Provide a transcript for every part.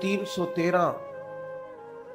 313,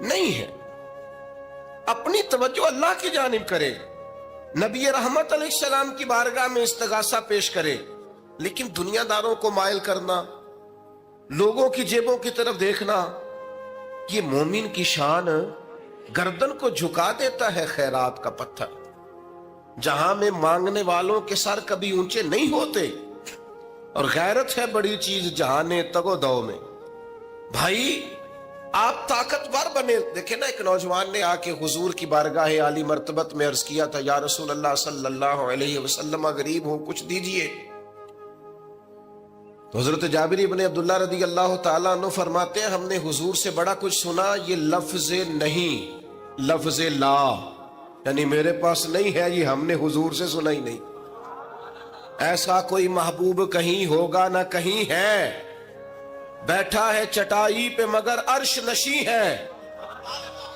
نہیں ہے. اپنی توجہ اللہ کی جانب کرے, نبی رحمت علیہ السلام کی بارگاہ میں استغاثہ پیش کرے. لیکن دنیا داروں کو مائل کرنا, لوگوں کی جیبوں کی طرف دیکھنا, یہ مومن کی شان گردن کو جھکا دیتا ہے خیرات کا پتھر. جہاں میں مانگنے والوں کے سر کبھی اونچے نہیں ہوتے, اور غیرت ہے بڑی چیز جہانے تگ و دو میں. بھائی آپ طاقتور بنے. دیکھیں نا, ایک نوجوان نے آ کے حضور کی بارگاہ عالی مرتبت میں عرض کیا تھا, یا رسول اللہ صلی اللہ علیہ وسلم غریب ہوں, کچھ دیجئے. تو حضرت جابر ابن عبداللہ رضی اللہ تعالیٰ عنہ فرماتے ہیں, ہم نے حضور سے بڑا کچھ سنا, یہ لفظ نہیں, لفظ لا, یعنی میرے پاس نہیں ہے, یہ ہم نے حضور سے سنا ہی نہیں. ایسا کوئی محبوب کہیں ہوگا نہ کہیں ہے, بیٹھا ہے چٹائی پہ مگر عرش نشیں ہے,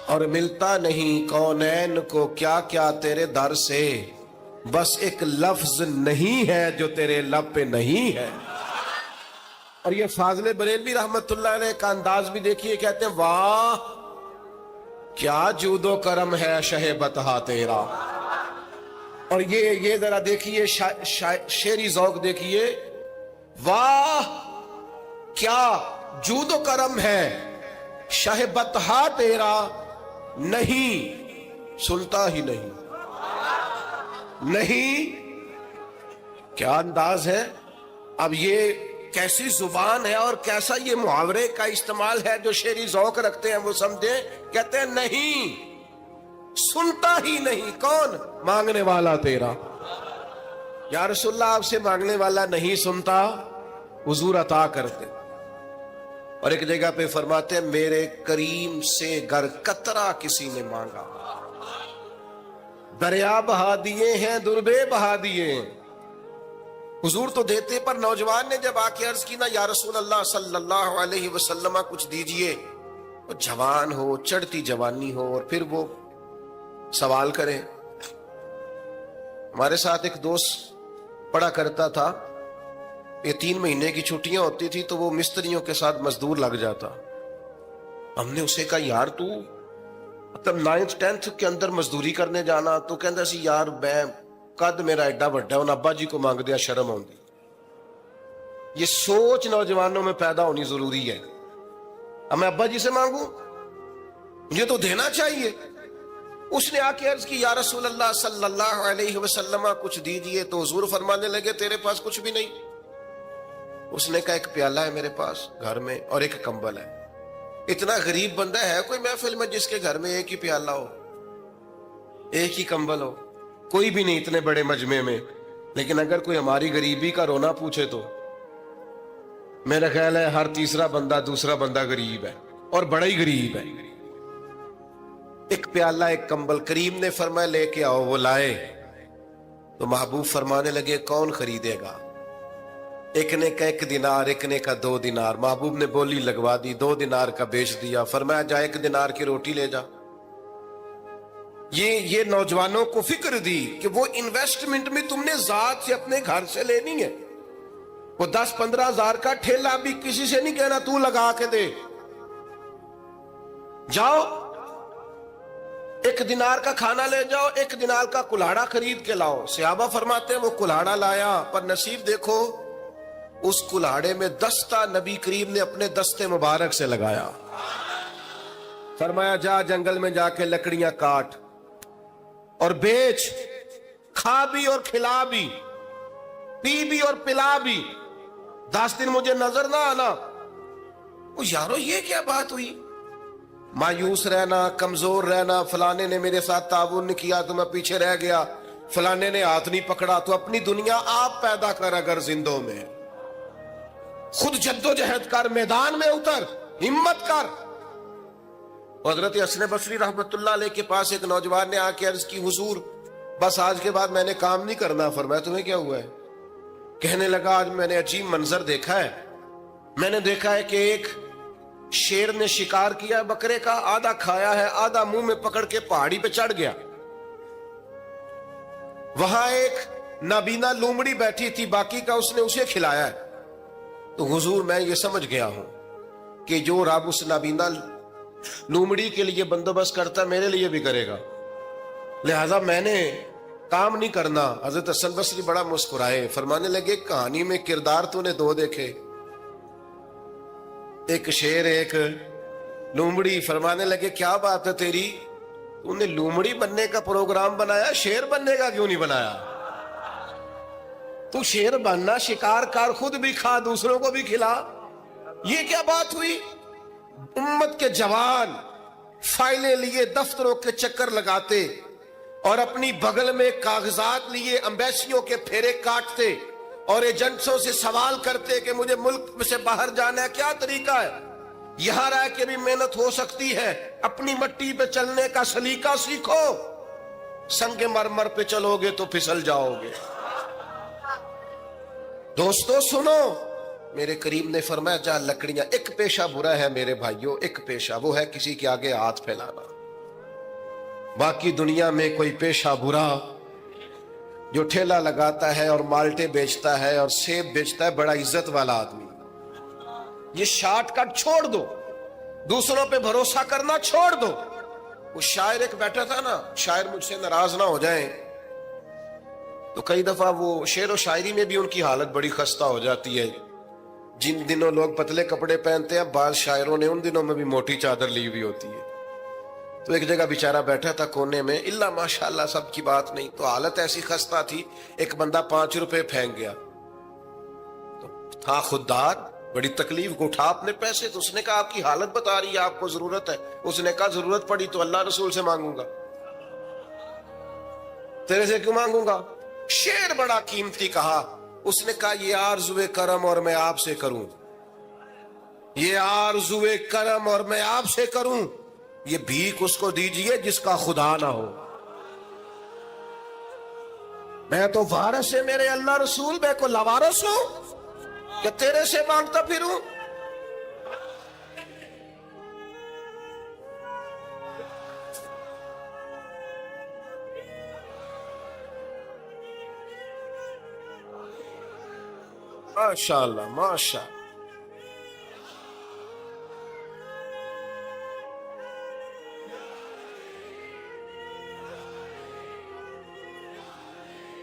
اور ملتا نہیں کونین کو کیا کیا تیرے در سے, بس ایک لفظ نہیں ہے جو تیرے لب پہ نہیں ہے. اور یہ فاضل بریلوی رحمت اللہ علیہ کا انداز بھی دیکھیے, کہتے ہیں واہ کیا جود و کرم ہے شہ بتہا تیرا. اور یہ ذرا دیکھیے شعری ذوق دیکھیے, واہ کیا جود و کرم ہے شہ بتہا تیرا, نہیں سنتا ہی نہیں. نہیں, کیا انداز ہے. اب یہ کیسی زبان ہے اور کیسا یہ محاورے کا استعمال ہے, جو شعری ذوق رکھتے ہیں وہ سمجھیں. کہتے ہیں نہیں سنتا ہی نہیں. کون؟ مانگنے والا تیرا. یا رسول اللہ آپ سے مانگنے والا نہیں سنتا, حضور عطا کرتے. اور ایک جگہ پہ فرماتے ہیں, میرے کریم سے گر قطرہ کسی نے مانگا, دریا بہا دیے ہیں دربے بہا دیے ہیں. حضور تو دیتے, پر نوجوان نے جب آ کے عرض کی نا, یا رسول اللہ صلی اللہ علیہ وسلم کچھ دیجئے, وہ جوان ہو, چڑھتی جوانی ہو, اور پھر وہ سوال کرے. ہمارے ساتھ ایک دوست پڑھا کرتا تھا, یہ 3 مہینے کی چھٹیاں ہوتی تھی تو وہ مستریوں کے ساتھ مزدور لگ جاتا. ہم نے اسے کہا, یار تو مطلب 9th 10th کے اندر مزدوری کرنے جانا, تو کہندا سی یار میں قد میرا ایڈا بڑا ہے, انہاں ابا جی کو مانگ دیا شرم آؤندی. یہ سوچ نوجوانوں میں پیدا ہونی ضروری ہے. اب میں ابا جی سے مانگوں, مجھے تو دینا چاہیے. اس نے آ کے عرض کی, یا رسول اللہ صلی اللہ علیہ وسلم کچھ دیجئے. تو حضور فرمانے لگے, تیرے پاس کچھ بھی نہیں. اس نے کہا, ایک پیالہ ہے میرے پاس گھر میں اور ایک کمبل ہے. اتنا غریب بندہ ہے کوئی محفل میں جس کے گھر میں ایک ہی پیالہ ہو, ایک ہی کمبل ہو؟ کوئی بھی نہیں اتنے بڑے مجمع میں. لیکن اگر کوئی ہماری غریبی کا رونا پوچھے تو میرا خیال ہے ہر تیسرا بندہ دوسرا بندہ غریب ہے, اور بڑا ہی غریب ہے. ایک پیالہ ایک کمبل. کریم نے فرمایا لے کے آؤ. وہ لائے تو محبوب فرمانے لگے, کون خریدے گا؟ ایک نے کہا 1 دینار, ایک نے کہا 2 دینار. محبوب نے بولی لگوا دی, 2 دینار کا بیچ دیا. فرمایا جا 1 دینار کی روٹی لے جا. یہ نوجوانوں کو فکر دی کہ وہ انویسٹمنٹ میں تم نے ذات سے اپنے گھر سے لینی ہے. وہ 10-15 ہزار کا ٹھیلا بھی کسی سے نہیں کہنا تو لگا کے دے. جاؤ 1 دینار کا کھانا لے جاؤ, 1 دینار کا کلاڑا خرید کے لاؤ. صحابہ فرماتے ہیں وہ کلاڑا لایا, پر نصیب دیکھو اس کلاڑے میں دستہ نبی کریم نے اپنے دستے مبارک سے لگایا. فرمایا جا جنگل میں جا کے لکڑیاں کاٹ اور بیچ, کھا بھی اور کھلا بھی, پی بھی اور پلا بھی, 10 دن مجھے نظر نہ آنا. وہ یارو یہ کیا بات ہوئی؟ مایوس رہنا, کمزور رہنا, فلانے نے میرے ساتھ تعاون نہیں کیا تو میں پیچھے رہ گیا, فلانے نے ہاتھ نہیں پکڑا. تو اپنی دنیا آپ پیدا کر, اگر زندوں میں خود جد و جہد کر, میدان میں اتر, ہمت کر. حضرت حسن بصری رحمت اللہ علیہ کے پاس ایک نوجوان نے آ کے عرض کی, حضور بس آج کے بعد میں نے کام نہیں کرنا. فرمایا تمہیں کیا ہوا ہے؟ کہنے لگا, آج میں نے عجیب منظر دیکھا ہے. میں نے دیکھا ہے کہ ایک شیر نے شکار کیا ہے بکرے کا, آدھا کھایا ہے, آدھا منہ میں پکڑ کے پہاڑی پہ چڑھ گیا. وہاں ایک نابینا لومڑی بیٹھی تھی, باقی کا اس نے اسے کھلایا ہے. تو حضور میں یہ سمجھ گیا ہوں کہ جو رب اس نابینا لومڑی کے لیے بندوبست کرتا میرے لیے بھی کرے گا، لہذا میں نے کام نہیں کرنا۔ حضرت حسن بصری بڑا مسکرائے، فرمانے لگے کہانی میں کردار تو نے دو دیکھے، ایک شیر ایک لومڑی۔ فرمانے لگے کیا بات ہے تیری، تو نے لومڑی بننے کا پروگرام بنایا، شیر بننے کا کیوں نہیں بنایا؟ تو شیر بننا، شکار کر، خود بھی کھا دوسروں کو بھی کھلا۔ یہ کیا بات ہوئی؟ امت کے جوان فائلیں لیے دفتروں کے چکر لگاتے اور اپنی بغل میں کاغذات لیے امبیسیوں کے پھیرے کاٹتے اور ایجنٹوں سے سوال کرتے کہ مجھے ملک سے باہر جانا ہے، کیا طریقہ ہے؟ یہاں رہ کے بھی محنت ہو سکتی ہے، اپنی مٹی پہ چلنے کا سلیقہ سیکھو، سنگ مرمر پہ چلو گے تو پھسل جاؤ گے۔ دوستو سنو، میرے کریم نے فرمایا جہاں لکڑیاں، ایک پیشہ برا ہے میرے بھائیوں، ایک پیشہ، وہ ہے کسی کے آگے ہاتھ پھیلانا۔ باقی دنیا میں کوئی پیشہ برا جو ٹھیلا لگاتا ہے اور مالٹے بیچتا ہے اور سیب بیچتا ہے، بڑا عزت والا آدمی، یہ شارٹ کٹ چھوڑ دو، دوسروں پہ بھروسہ کرنا چھوڑ دو۔ وہ شاعر ایک بیٹھا تھا نا، شاعر مجھ سے ناراض نہ ہو جائیں، تو کئی دفعہ وہ شعر و شاعری میں بھی ان کی حالت بڑی خستہ ہو جاتی ہے۔ جن دنوں لوگ پتلے کپڑے پہنتے ہیں، بعض شاعروں نے ان دنوں میں بھی موٹی چادر لی ہوئی ہوتی ہے۔ تو ایک جگہ بیچارہ بیٹھا تھا کونے میں، اللہ ماشاءاللہ سب کی بات نہیں، تو حالت ایسی خستہ تھی، ایک بندہ 5 روپے پھینک گیا، تو تھا خوددار، بڑی تکلیف کو اٹھا اپنے پیسے، تو اس نے کہا آپ کی حالت بتا رہی ہے، آپ کو ضرورت ہے۔ اس نے کہا ضرورت پڑی تو اللہ رسول سے مانگوں گا، تیرے سے کیوں مانگوں گا؟ شعر بڑا قیمتی کہا، اس نے کہا یہ آرزوئے کرم اور میں آپ سے کروں، یہ آرزوئے کرم اور میں آپ سے کروں، یہ بھیک اس کو دیجئے جس کا خدا نہ ہو۔ میں تو وارث ہے میرے اللہ رسول، میں کو لوارث ہوں کہ تیرے سے مانگتا پھروں؟ ماشاءاللہ ماشاءاللہ۔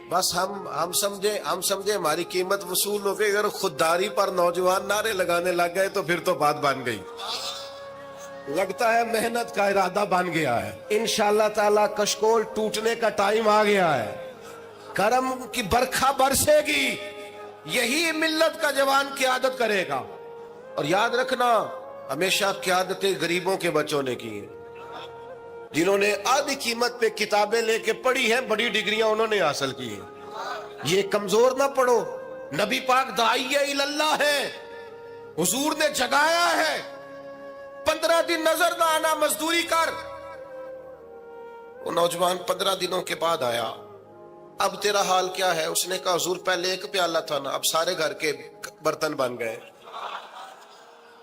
بس ہم سمجھے ہماری قیمت وصول ہو گئی، اگر خودداری پر نوجوان نعرے لگانے لگ گئے تو پھر تو بات بن گئی، لگتا ہے محنت کا ارادہ بن گیا ہے۔ انشاءاللہ تعالی کشکول ٹوٹنے کا ٹائم آ گیا ہے، کرم کی برکھا برسے گی، یہی ملت کا جوان قیادت کرے گا۔ اور یاد رکھنا، ہمیشہ قیادتیں غریبوں کے بچوں نے کی ہیں، جنہوں نے آدھی قیمت پہ کتابیں لے کے پڑھی ہیں، بڑی ڈگریاں انہوں نے حاصل کی ہیں۔ یہ کمزور نہ پڑھو، نبی پاک داعیہ اللہ ہے، حضور نے جگایا ہے، 15 دن نظر نہ آنا، مزدوری کر۔ وہ نوجوان 15 دنوں کے بعد آیا، اب تیرا حال کیا ہے؟ اس نے کہا حضور پہلے ایک پیالہ تھا نا، اب سارے گھر کے برتن بن گئے،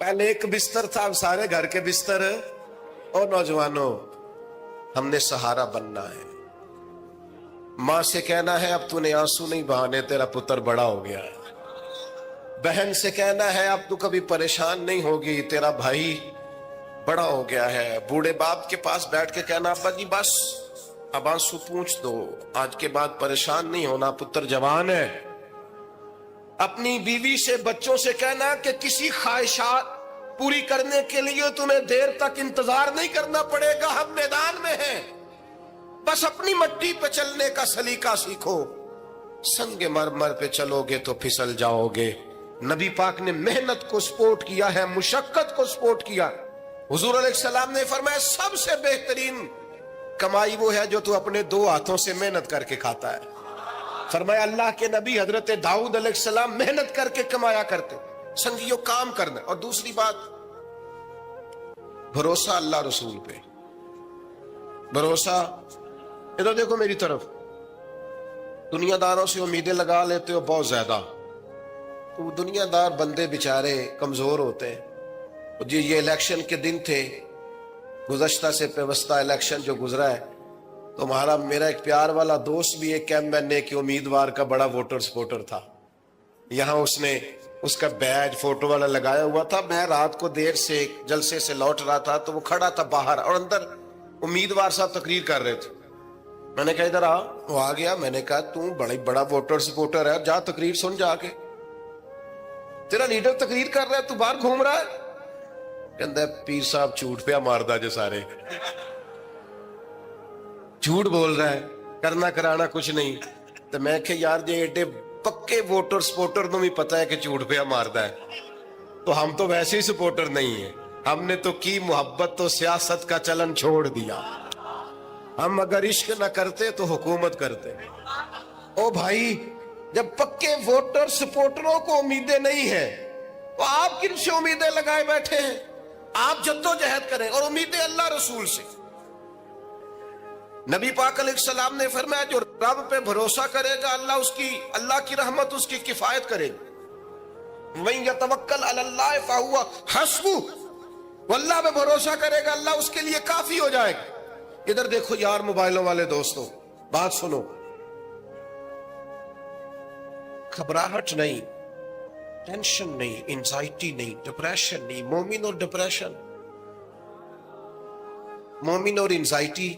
پہلے ایک بستر تھا، اب سارے گھر کے بستر۔ اور نوجوانوں، ہم نے سہارا بننا ہے، ماں سے کہنا ہے اب تو نے آنسو نہیں بہانے، تیرا پتر بڑا ہو گیا ہے۔ بہن سے کہنا ہے اب تو کبھی پریشان نہیں ہوگی، تیرا بھائی بڑا ہو گیا ہے۔ بوڑھے باپ کے پاس بیٹھ کے کہنا ابا جی بس اب آنسو پوچھ دو، آج کے بعد پریشان نہیں ہونا، پتر جوان ہے۔ اپنی بیوی سے، بچوں سے کہنا کہ کسی خواہشات پوری کرنے کے لیے تمہیں دیر تک انتظار نہیں کرنا پڑے گا، ہم میدان میں ہیں، بس اپنی مٹی پہ چلنے کا سلیقہ سیکھو، سنگ مرمر پہ چلو گے تو پھسل جاؤ گے۔ نبی پاک نے محنت کو سپورٹ کیا ہے، مشقت کو سپورٹ کیا۔ حضور علیہ السلام نے فرمایا سب سے بہترین کمائی وہ ہے جو تو اپنے 2 ہاتھوں سے محنت کر کے کھاتا ہے۔ فرمایا اللہ کے نبی حضرت داؤد علیہ السلام محنت کر کے کمایا کرتے، سنگیوں کام کرنا۔ اور دوسری بات، بھروسہ اللہ رسول پہ، بھروسہ۔ ادھر دیکھو میری طرف، دنیا داروں سے امیدیں لگا لیتے ہو بہت زیادہ، تو دنیا دار بندے بیچارے کمزور ہوتے ہیں۔ جی یہ الیکشن کے دن تھے، گزشتہ سے پیوستہ الیکشن جو گزرا ہے، تو میرا ایک پیار والا دوست بھی ایک ایم این اے کے امیدوار کا بڑا ووٹر سپورٹر تھا۔ یہاں اس نے اس کا بیج فوٹو والا لگایا ہوا تھا. میں رات کو دیر سے جلسے سے لوٹ رہا تھا تو وہ کھڑا تھا باہر اور اندر امیدوار صاحب تقریر کر رہے تھے. میں نے کہا ادھر آ. وہ آ گیا. میں نے کہا تو بڑا ووٹر سپورٹر ہے, جا تقریر سن جا کے, تیرا لیڈر تقریر کر رہا ہے تو باہر گھوم رہا ہے. کہندا پیر صاحب جھوٹ پیا ماردا جو سارے, جھوٹ بول رہا ہے, کرنا کرانا کچھ نہیں. تو میں کہ یار جی ایڈے پکے ووٹر سپورٹر نو بھی پتا ہے کہ جھوٹ پیا ماردا ہے, تو ہم تو ویسے ہی سپورٹر نہیں ہیں. ہم نے تو کی محبت تو سیاست کا چلن چھوڑ دیا. ہم اگر عشق نہ کرتے تو حکومت کرتے. او بھائی جب پکے ووٹر سپورٹروں کو امیدیں نہیں ہیں تو آپ کن سے امیدیں لگائے بیٹھے ہیں؟ آپ جدوجہد کریں اور امیدیں اللہ رسول سے. نبی پاک علیہ السلام نے فرمایا جو رب پہ بھروسہ کرے گا اللہ کی رحمت اس کی کفایت کرے گی. وَمَن يَتَوَكَّلْ عَلَى اللَّهِ فَهُوَ حَسْبُهُ, وہ اللہ پہ بھروسہ کرے گا اللہ اس کے لیے کافی ہو جائے گا. ادھر دیکھو یار موبائلوں والے دوستوں, بات سنو. گھبراہٹ نہیں, ٹینشن نہیں, انزائٹی نہیں, ڈپریشن نہیں. مومن اور ڈپریشن, مومن اور انزائٹی,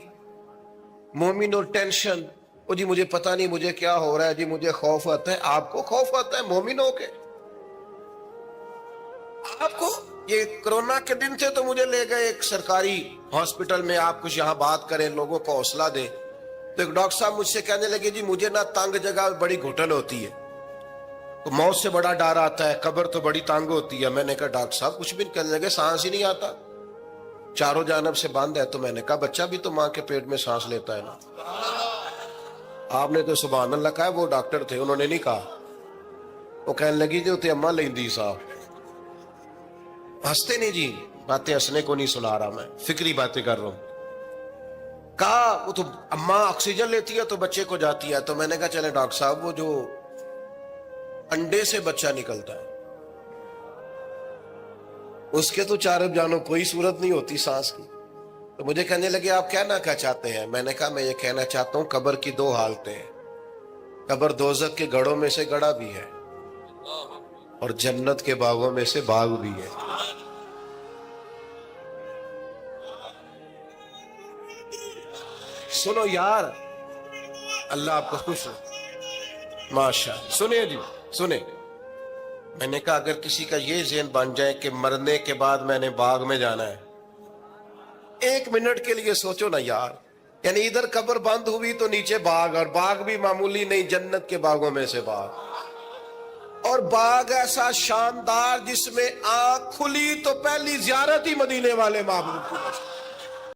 مومن اور ٹینشن. او جی مجھے پتہ نہیں مجھے کیا ہو رہا ہے, جی مجھے خوف آتا ہے. آپ کو خوف آتا ہے مومن ہو کے؟ آپ کو یہ کرونا کے دن تھے تو مجھے لے گئے ایک سرکاری ہاسپٹل میں, آپ کچھ یہاں بات کریں, لوگوں کو حوصلہ دیں. تو ایک ڈاکٹر صاحب مجھ سے کہنے لگے جی مجھے نہ تنگ جگہ بڑی گھٹن ہوتی ہے, تو موت سے بڑا ڈر آتا ہے, قبر تو بڑی تنگ ہوتی ہے. میں نے کہا ڈاکٹر صاحب کچھ بھی. کہنے لگے سانس ہی نہیں آتا, چاروں جانب سے بند ہے. تو میں نے کہا بچہ بھی تو ماں کے پیٹ میں سانس لیتا ہے نا. آپ نے تو سبحان اللہ کہا. وہ ڈاکٹر تھے, انہوں نے نہیں کہا. وہ کہنے لگی جو تے اماں لیندی صاحب. ہنستے نہیں جی, باتیں ہنسنے کو نہیں سنا رہا, میں فکری باتیں کر رہا ہوں. کہا وہ تو اماں آکسیجن لیتی ہے تو بچے کو جاتی ہے. تو میں نے کہا چلے ڈاکٹر صاحب وہ جو انڈے سے بچہ نکلتا ہے اس کے تو چارب جانو کوئی صورت نہیں ہوتی سانس کی. تو مجھے کہنے لگے آپ کہنا کیا چاہتے ہیں؟ میں نے کہا میں یہ کہنا چاہتا ہوں قبر کی دو حالتیں ہیں. قبر دوزخ کے گڑھوں میں سے گڑھا بھی ہے اور جنت کے باغوں میں سے باغ بھی ہے. سنو یار, اللہ آپ کو خوش ہو. ماشاء اللہ. سنیں جی سنیں. میں نے کہا اگر کسی کا یہ ذہن بن جائے کہ مرنے کے بعد میں نے باغ میں جانا ہے, ایک منٹ کے لیے سوچو نا یار. یعنی ادھر قبر بند ہوئی تو نیچے باغ, اور باغ بھی معمولی نہیں, جنت کے باغوں میں سے باغ. اور باغ ایسا شاندار جس میں آنکھ کھلی تو پہلی زیارت ہی مدینے والے معبود کی.